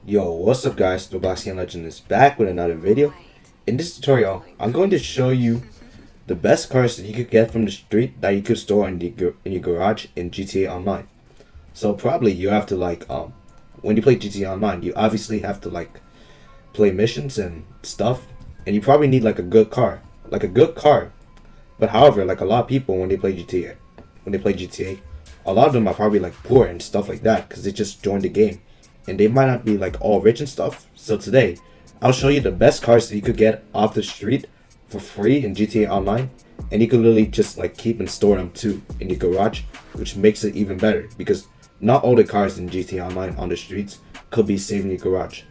Yo, what's up guys, the Boxing Legend is back with another video. In this tutorial, I'm going to show you the best cars that you could get from the street that you could store in your garage in GTA Online. So probably you have to when you play GTA Online, you obviously have to play missions and stuff, and you probably need a good car. But however, a lot of people when they play GTA, a lot of them are probably poor and stuff like that because they just joined the game. And they might not be all rich and stuff. So today, I'll show you the best cars that you could get off the street for free in GTA Online, and you could literally just keep and store them too in your garage, which makes it even better because not all the cars in GTA Online on the streets could be saved in your garage.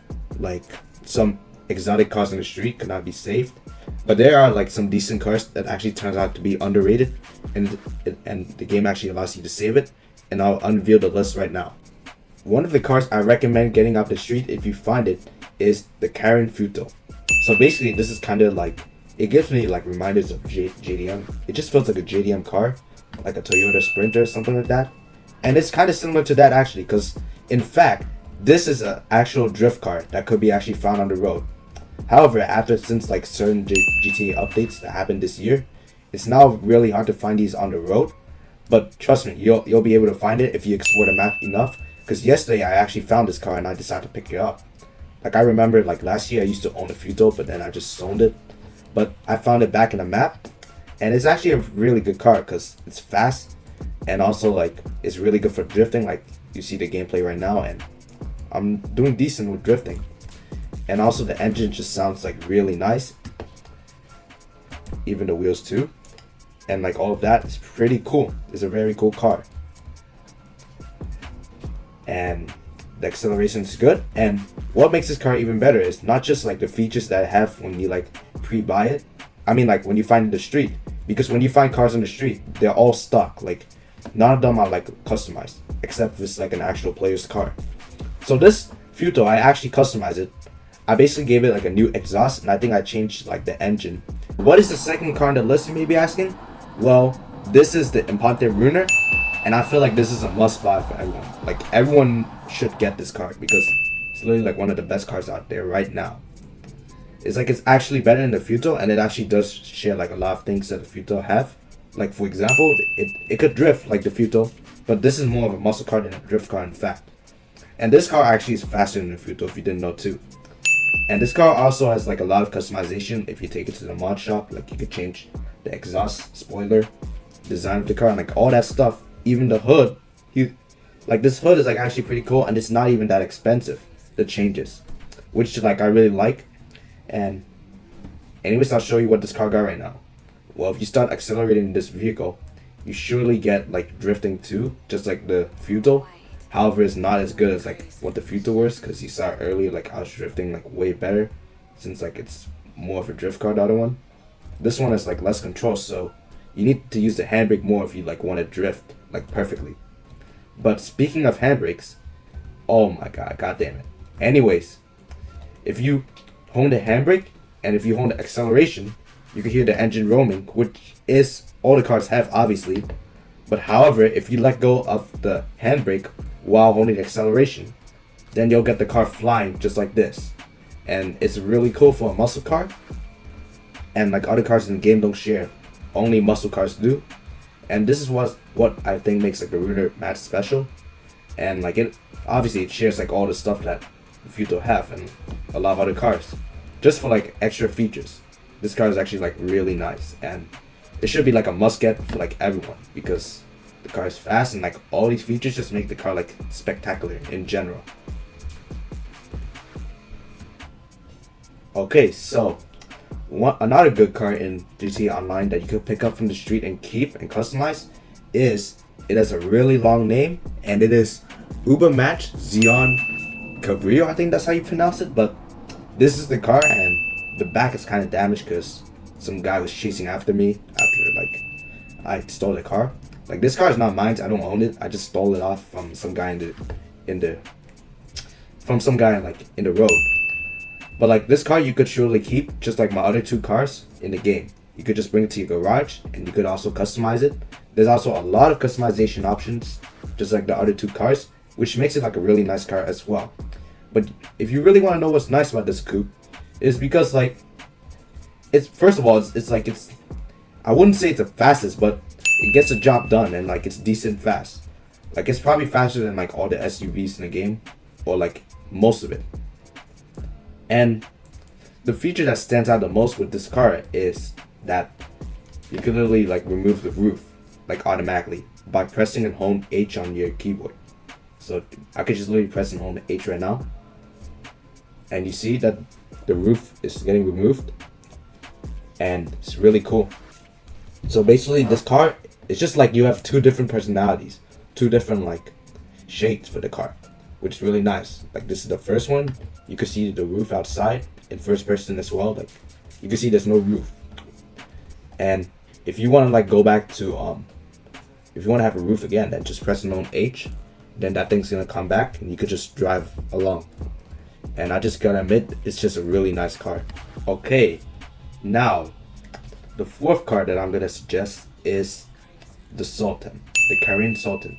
Some exotic cars on the street could not be saved, but there are some decent cars that actually turns out to be underrated, and the game actually allows you to save it. And I'll unveil the list right now. One of the cars I recommend getting off the street if you find it is the Karen Futo. So basically this is kind of it gives me reminders of JDM. It just feels like a JDM car, like a Toyota Sprinter or something like that. And it's kind of similar to that actually, because in fact this is an actual drift car that could be actually found on the road. However, since certain GTA updates that happened this year, it's now really hard to find these on the road. But trust me, you'll be able to find it if you explore the map enough. Because yesterday I actually found this car and I decided to pick it up. I remember last year I used to own a Futo, but then I just sold it. But I found it back in the map, and it's actually a really good car because it's fast, and also it's really good for drifting. You see the gameplay right now, and I'm doing decent with drifting. And also the engine just sounds really nice, even the wheels too, and all of that is pretty cool. It's a very cool car. And the acceleration is good, and what makes this car even better is not just the features that I have when you pre-buy it. I mean when you find it in the street, because when you find cars on the street, they're all stock. None of them are customized, except if it's an actual player's car. So this Futo, I actually customized it. I basically gave it a new exhaust, and I think I changed the engine. What is the second car on the list, you may be asking? Well, this is the Imponte Ruiner. And I feel this is a must buy for everyone. Everyone should get this car because it's literally one of the best cars out there right now. It's actually better than the Futo, and it actually does share a lot of things that the Futo have. For example, it could drift like the Futo, but this is more of a muscle car than a drift car in fact. And this car actually is faster than the Futo if you didn't know too. And this car also has a lot of customization if you take it to the mod shop. You could change the exhaust, spoiler, design of the car, and all that stuff. Even the hood, this hood is actually pretty cool, and it's not even that expensive, the changes, which I really like. And anyways, I'll show you what this car got right now. Well, if you start accelerating this vehicle, you surely get drifting too, just like the Futo. However, it's not as good as what the Futo was, because you saw earlier I was drifting way better, since it's more of a drift car, the other one. This one is less control, so you need to use the handbrake more if you want to drift perfectly. But speaking of handbrakes, oh my god damn it. Anyways, if you hold the handbrake and if you hold the acceleration, you can hear the engine roaming, which is all the cars have obviously. But however, if you let go of the handbrake while holding the acceleration, then you'll get the car flying just like this. And it's really cool for a muscle car, and other cars in the game don't share, only muscle cars do. And this is what I think makes the Ruiner match special. And it obviously it shares all the stuff that the Futo have and a lot of other cars, just for extra features. This car is actually really nice, and it should be a must get for everyone, because the car is fast, and all these features just make the car spectacular in general. Okay, so another good car in GTA Online that you could pick up from the street and keep and customize is, it has a really long name, and it is Ubermatch Xeon Cabrio. I think that's how you pronounce it. But this is the car, and the back is kind of damaged because some guy was chasing after me after I stole the car. This car is not mine. I don't own it. I just stole it off from some guy in the road. But this car you could surely keep, just like my other two cars in the game. You could just bring it to your garage, and you could also customize it. There's also a lot of customization options, just like the other two cars, which makes it a really nice car as well. But if you really want to know what's nice about this coupe, is because like it's first of all it's like it's I wouldn't say it's the fastest, but it gets the job done and like it's decent fast. Like it's probably faster than like all the SUVs in the game, or like most of it. And the feature that stands out the most with this car is that you can literally like remove the roof like automatically by pressing and home H on your keyboard. So I could just literally press and home H right now, and you see that the roof is getting removed, and it's really cool. So basically this car, it's just like you have two different personalities, two different like shades for the car, which is really nice. Like this is the first one, you can see the roof outside in first person as well. Like you can see there's no roof. And if you want to like go back to if you want to have a roof again, then just press on H, then that thing's gonna come back and you could just drive along. And I just gotta admit, it's just a really nice car. Okay, now the fourth car that I'm gonna suggest is the Sultan, the Korean Sultan.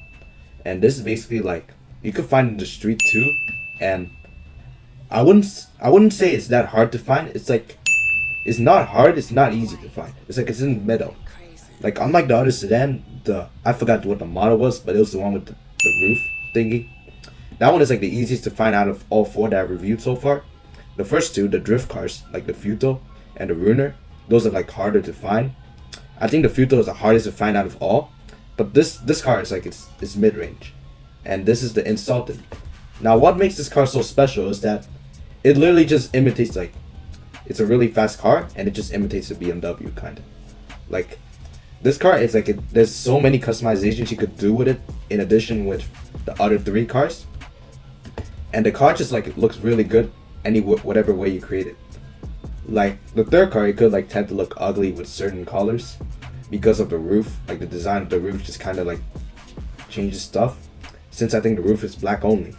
And this is basically like you could find in the street too, and I wouldn't say it's that hard to find. It's like it's not hard, it's not easy to find. It's like it's in the middle. Like unlike the other sedan, I forgot what the model was, but it was the one with the roof thingy. That one is like the easiest to find out of all four that I've reviewed so far. The first two, the drift cars, like the Futo and the Ruiner, those are like harder to find. I think the Futo is the hardest to find out of all. But this car is like it's mid-range. And this is the Sultan. Now what makes this car so special is that it literally just imitates like it's a really fast car, and it just imitates a BMW kind of. Like this car is like there's so many customizations you could do with it in addition with the other three cars. And the car just like it looks really good whatever way you create it. Like the third car, it could like tend to look ugly with certain colors because of the roof. Like the design of the roof just kind of like changes stuff, since I think the roof is black only.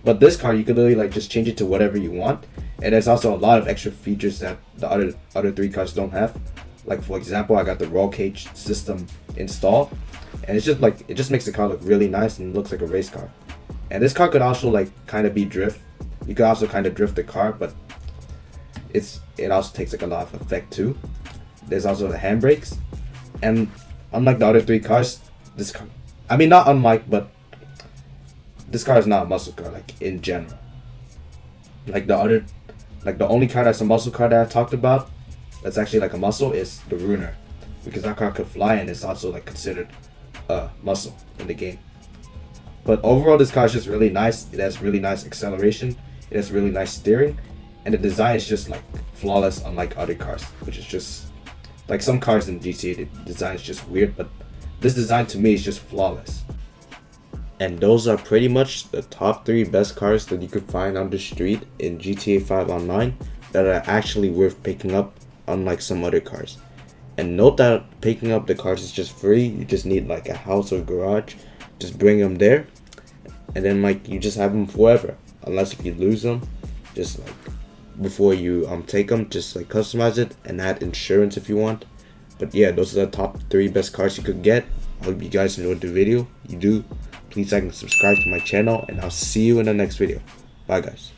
But this car, you could literally like just change it to whatever you want, and there's also a lot of extra features that the other three cars don't have. Like for example, I got the roll cage system installed, and it's just like it just makes the car look really nice and looks like a race car. And this car could also like kind of be drift. You could also kind of drift the car, but it also takes like a lot of effect too. There's also the handbrakes, and unlike the other three cars, this car, I mean not unlike, but this car is not a muscle car like in general. Like the only car that's a muscle car that I talked about that's actually like a muscle is the Ruiner, because that car could fly and it's also like considered a muscle in the game. But overall, this car is just really nice. It has really nice acceleration. It has really nice steering, and the design is just like flawless, unlike other cars, which is just like some cars in GTA. The design is just weird, but this design to me is just flawless. And those are pretty much the top 3 best cars that you could find on the street in GTA 5 Online that are actually worth picking up, unlike some other cars. And note that picking up the cars is just free. You just need like a house or garage. Just bring them there, and then like you just have them forever, unless if you lose them. Just like before you take them, just like customize it and add insurance if you want. But yeah, those are the top 3 best cars you could get. I hope you guys enjoyed the video. If you do, please like and subscribe to my channel, and I'll see you in the next video. Bye guys.